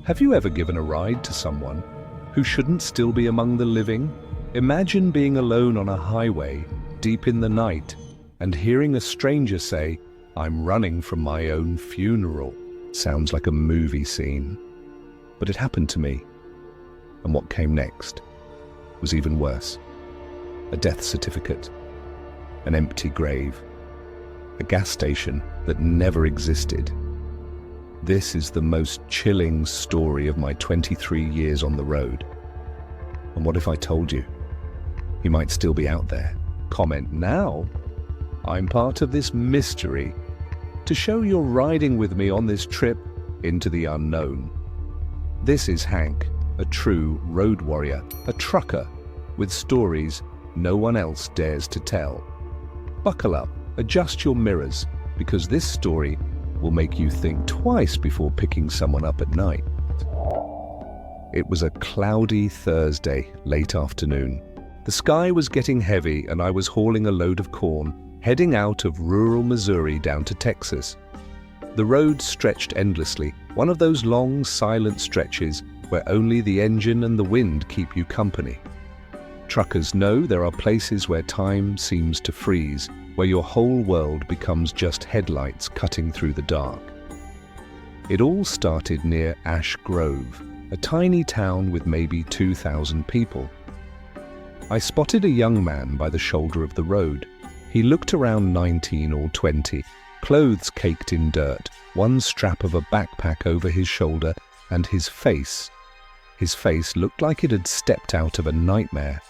Have you ever given a ride to someone who shouldn't still be among the living? Imagine being alone on a highway, deep in the night, and hearing a stranger say, "I'm running from my own funeral." Sounds like a movie scene. But it happened to me. And what came next was even worse. A death certificate, an empty grave, a gas station that never existed. This is the most chilling story of my 23 years on the road. And what if I told you? He might still be out there. Comment now. I'm part of this mystery to show you're riding with me on this trip into the unknown. This is Hank, a true road warrior, a trucker with stories no one else dares to tell. Buckle up, adjust your mirrors, because this story will make you think twice before picking someone up at night. It was a cloudy Thursday, late afternoon. The sky was getting heavy and I was hauling a load of corn, heading out of rural Missouri down to Texas. The road stretched endlessly, one of those long, silent stretches where only the engine and the wind keep you company. Truckers know there are places where time seems to freeze, where your whole world becomes just headlights cutting through the dark. It all started near Ash Grove, a tiny town with maybe 2,000 people. I spotted a young man by the shoulder of the road. He looked around 19 or 20, clothes caked in dirt, one strap of a backpack over his shoulder, and his face looked like it had stepped out of a nightmare.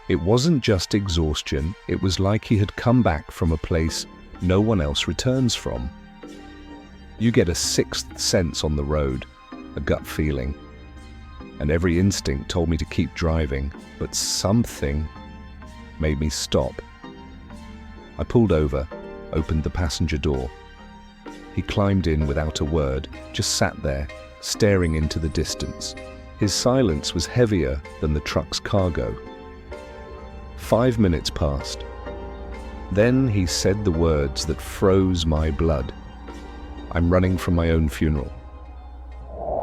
It wasn't just exhaustion, it was like he had come back from a place no one else returns from. You get a sixth sense on the road, a gut feeling. And every instinct told me to keep driving, but something made me stop. I pulled over, opened the passenger door. He climbed in without a word, just sat there, staring into the distance. His silence was heavier than the truck's cargo. 5 minutes passed. Then he said the words that froze my blood. "I'm running from my own funeral."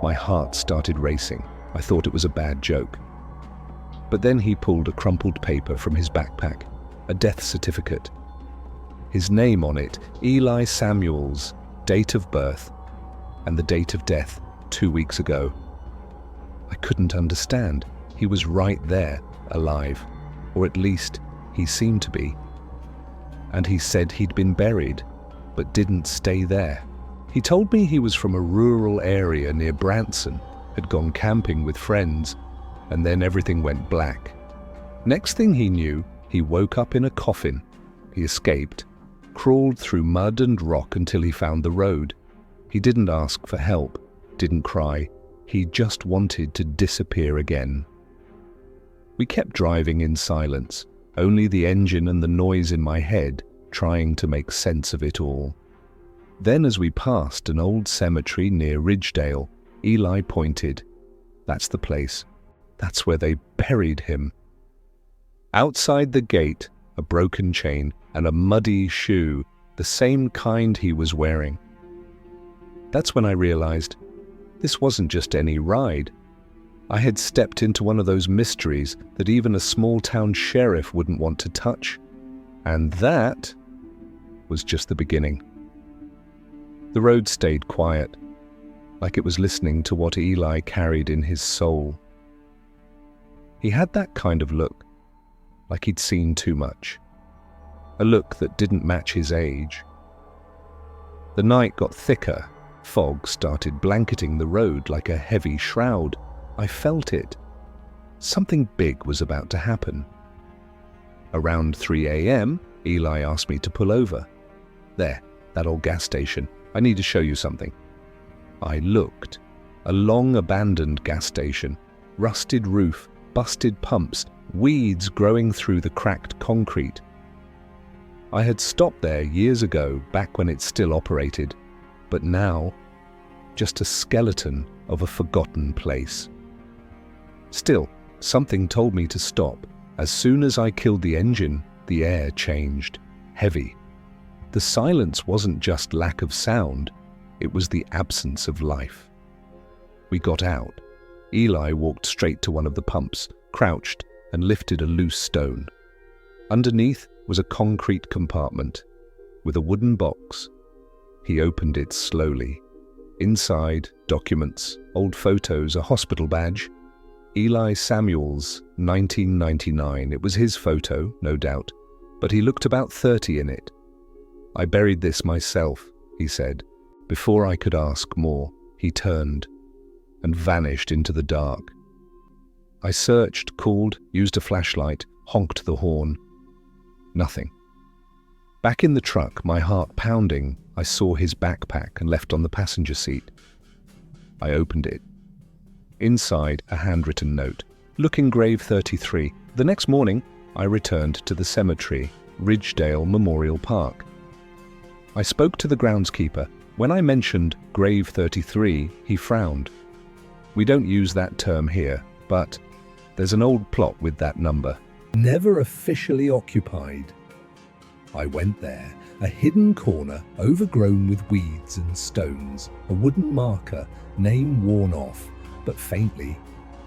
My heart started racing. I thought it was a bad joke. But then he pulled a crumpled paper from his backpack, a death certificate. His name on it, Eli Samuels, date of birth, and the date of death, 2 weeks ago. I couldn't understand. He was right there, alive. Or at least, he seemed to be. And he said he'd been buried, but didn't stay there. He told me he was from a rural area near Branson, had gone camping with friends, and then everything went black. Next thing he knew, he woke up in a coffin. He escaped, crawled through mud and rock until he found the road. He didn't ask for help, didn't cry. He just wanted to disappear again. We kept driving in silence, only the engine and the noise in my head trying to make sense of it all. Then as we passed an old cemetery near Ridgedale, Eli pointed. "That's the place. That's where they buried him." Outside the gate, a broken chain and a muddy shoe, the same kind he was wearing. That's when I realized this wasn't just any ride. I had stepped into one of those mysteries that even a small-town sheriff wouldn't want to touch. And that was just the beginning. The road stayed quiet, like it was listening to what Eli carried in his soul. He had that kind of look, like he'd seen too much. A look that didn't match his age. The night got thicker. Fog started blanketing the road like a heavy shroud. I felt it. Something big was about to happen. Around 3 a.m., Eli asked me to pull over. "There, that old gas station. I need to show you something." I looked. A long abandoned gas station. Rusted roof, busted pumps, weeds growing through the cracked concrete. I had stopped there years ago, back when it still operated. But now, just a skeleton of a forgotten place. Still, something told me to stop. As soon as I killed the engine, the air changed, heavy. The silence wasn't just lack of sound, it was the absence of life. We got out. Eli walked straight to one of the pumps, crouched, and lifted a loose stone. Underneath was a concrete compartment with a wooden box. He opened it slowly. Inside, documents, old photos, a hospital badge. Eli Samuels, 1999. It was his photo, no doubt, but he looked about 30 in it. "I buried this myself," he said. Before I could ask more, he turned and vanished into the dark. I searched, called, used a flashlight, honked the horn. Nothing. Back in the truck, my heart pounding, I saw his backpack and left on the passenger seat. I opened it. Inside, a handwritten note. "Look in grave 33. The next morning, I returned to the cemetery, Ridgedale Memorial Park. I spoke to the groundskeeper. When I mentioned grave 33, he frowned. "We don't use that term here, but there's an old plot with that number. Never officially occupied." I went there, a hidden corner overgrown with weeds and stones, a wooden marker, name worn off, but faintly.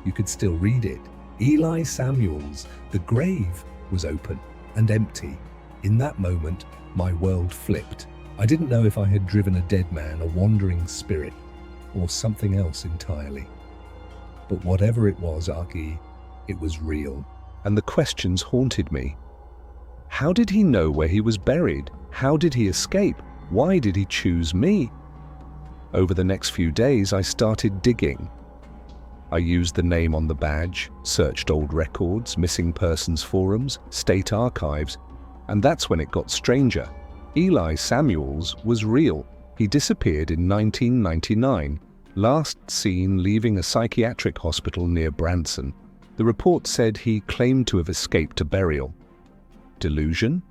You could still read it. Eli Samuels. The grave was open and empty. In that moment, my world flipped. I didn't know if I had driven a dead man, a wandering spirit, or something else entirely. But whatever it was, Aki, it was real. And the questions haunted me. How did he know where he was buried? How did he escape? Why did he choose me? Over the next few days, I started digging. I used the name on the badge, searched old records, missing persons forums, state archives, and that's when it got stranger. Eli Samuels was real. He disappeared in 1999, last seen leaving a psychiatric hospital near Branson. The report said he claimed to have escaped a burial. Delusion?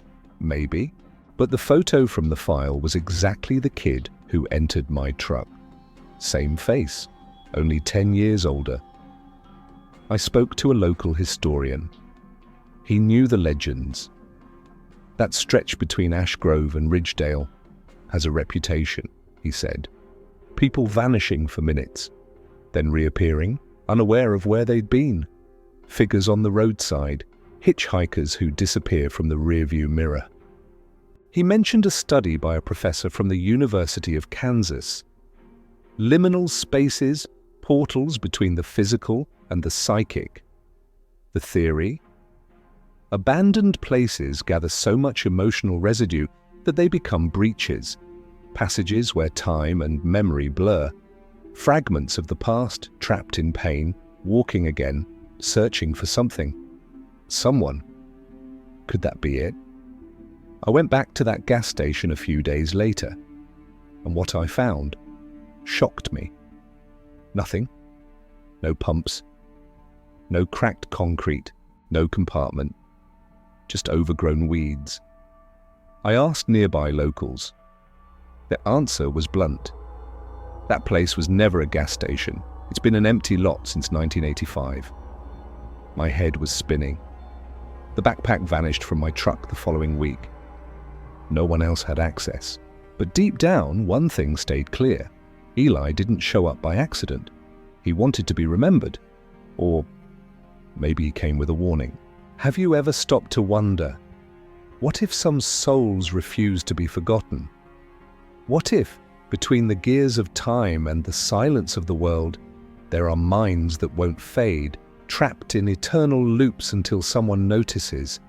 Maybe. But the photo from the file was exactly the kid who entered my truck. Same face, only 10 years older. I spoke to a local historian. He knew the legends. That stretch between Ash Grove and Ridgedale has a reputation, he said. People vanishing for minutes, then reappearing, unaware of where they'd been. Figures on the roadside, hitchhikers who disappear from the rearview mirror. He mentioned a study by a professor from the University of Kansas. Liminal spaces, portals between the physical and the psychic. The theory? Abandoned places gather so much emotional residue that they become breaches, passages where time and memory blur, fragments of the past trapped in pain, walking again, searching for something. Someone. Could that be it? I went back to that gas station a few days later, and what I found shocked me. Nothing. No pumps. No cracked concrete. No compartment. Just overgrown weeds. I asked nearby locals. Their answer was blunt. That place was never a gas station. It's been an empty lot since 1985. My head was spinning. The backpack vanished from my truck the following week. No one else had access. But deep down, one thing stayed clear. Eli didn't show up by accident. He wanted to be remembered. Or maybe he came with a warning. Have you ever stopped to wonder, what if some souls refuse to be forgotten? What if, between the gears of time and the silence of the world, there are minds that won't fade, trapped in eternal loops until someone notices?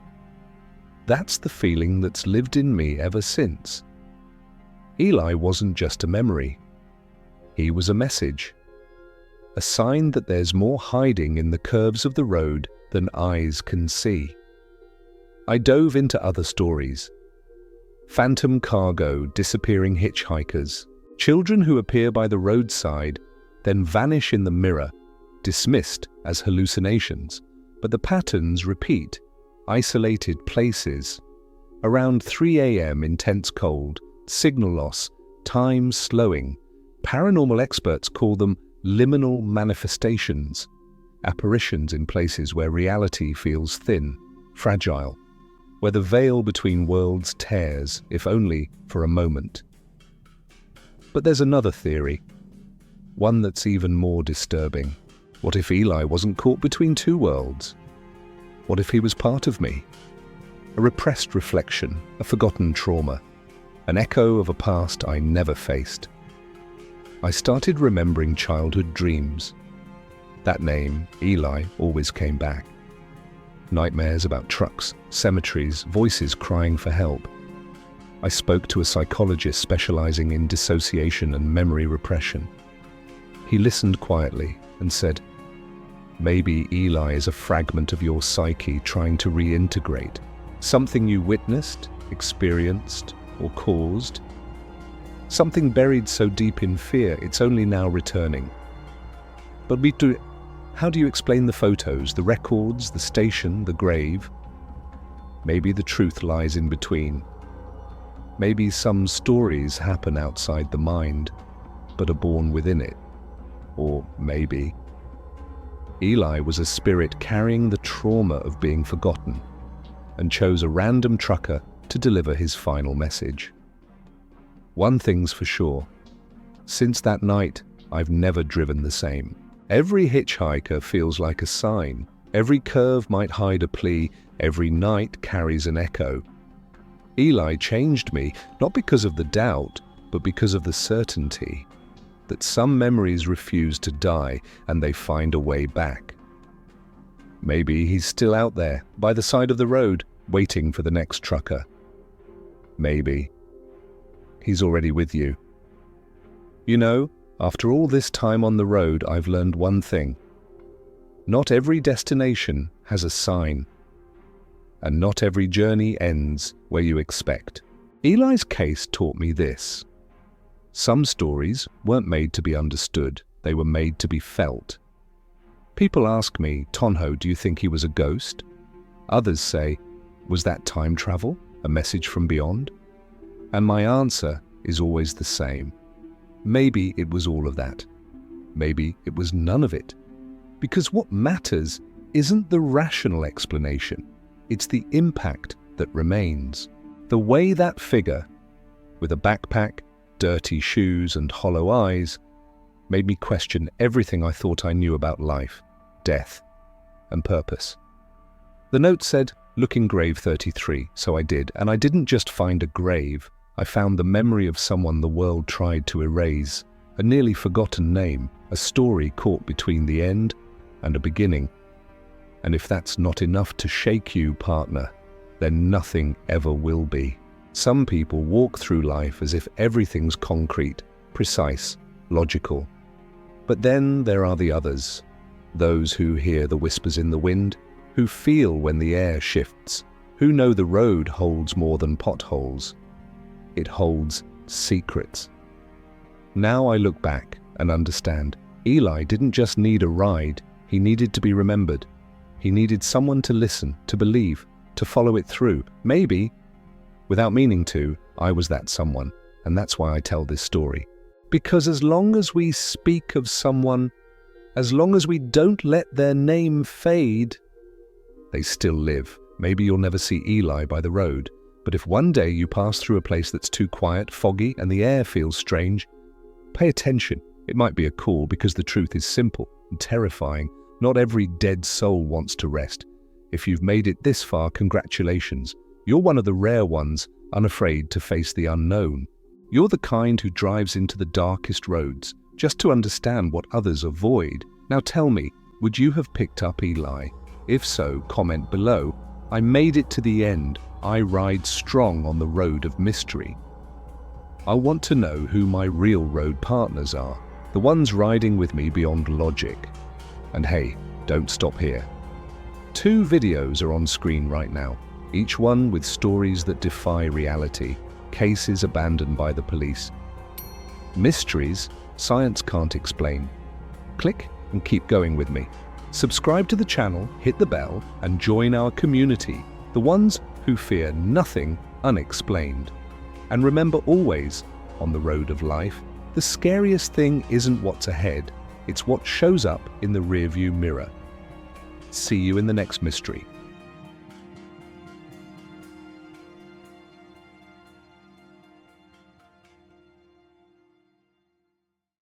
That's the feeling that's lived in me ever since. Eli wasn't just a memory. He was a message. A sign that there's more hiding in the curves of the road than eyes can see. I dove into other stories. Phantom cargo, disappearing hitchhikers, children who appear by the roadside, then vanish in the mirror, dismissed as hallucinations. But the patterns repeat. Isolated places. Around 3 a.m. intense cold, signal loss, time slowing. Paranormal experts call them liminal manifestations. Apparitions in places where reality feels thin, fragile, where the veil between worlds tears, if only for a moment. But there's another theory. One that's even more disturbing. What if Eli wasn't caught between two worlds? What if he was part of me? A repressed reflection, a forgotten trauma, an echo of a past I never faced. I started remembering childhood dreams. That name, Eli, always came back. Nightmares about trucks, cemeteries, voices crying for help. I spoke to a psychologist specializing in dissociation and memory repression. He listened quietly and said, "Maybe Eli is a fragment of your psyche trying to reintegrate. Something you witnessed, experienced, or caused. Something buried so deep in fear it's only now returning." But how do you explain the photos, the records, the station, the grave? Maybe the truth lies in between. Maybe some stories happen outside the mind, but are born within it. Or maybe Eli was a spirit carrying the trauma of being forgotten and chose a random trucker to deliver his final message. One thing's for sure. Since that night, I've never driven the same. Every hitchhiker feels like a sign. Every curve might hide a plea. Every night carries an echo. Eli changed me, not because of the doubt, but because of the certainty that some memories refuse to die and they find a way back. Maybe he's still out there, by the side of the road, waiting for the next trucker. Maybe he's already with you. You know, after all this time on the road, I've learned one thing. Not every destination has a sign, and not every journey ends where you expect. Eli's case taught me this. Some stories weren't made to be understood, they were made to be felt. People ask me, "Tonho, do you think he was a ghost?" Others say, "Was that time travel, a message from beyond?" And my answer is always the same. Maybe it was all of that. Maybe it was none of it. Because what matters isn't the rational explanation, it's the impact that remains. The way that figure, with a backpack, dirty shoes and hollow eyes, made me question everything I thought I knew about life, death, and purpose. The note said, "Look in grave 33, so I did, and I didn't just find a grave, I found the memory of someone the world tried to erase, a nearly forgotten name, a story caught between the end and a beginning. And if that's not enough to shake you, partner, then nothing ever will be." Some people walk through life as if everything's concrete, precise, logical. But then there are the others, those who hear the whispers in the wind, who feel when the air shifts, who know the road holds more than potholes. It holds secrets. Now I look back and understand. Eli didn't just need a ride, he needed to be remembered. He needed someone to listen, to believe, to follow it through. Maybe, without meaning to, I was that someone, and that's why I tell this story. Because as long as we speak of someone, as long as we don't let their name fade, they still live. Maybe you'll never see Eli by the road, but if one day you pass through a place that's too quiet, foggy, and the air feels strange, pay attention. It might be a call, because the truth is simple and terrifying. Not every dead soul wants to rest. If you've made it this far, congratulations. You're one of the rare ones, unafraid to face the unknown. You're the kind who drives into the darkest roads, just to understand what others avoid. Now tell me, would you have picked up Eli? If so, comment below. I made it to the end. I ride strong on the road of mystery. I want to know who my real road partners are, the ones riding with me beyond logic. And hey, don't stop here. 2 videos are on screen right now, each one with stories that defy reality, cases abandoned by the police, mysteries science can't explain. Click and keep going with me. Subscribe to the channel, hit the bell, and join our community, the ones who fear nothing unexplained. And remember always, on the road of life, the scariest thing isn't what's ahead, it's what shows up in the rearview mirror. See you in the next mystery.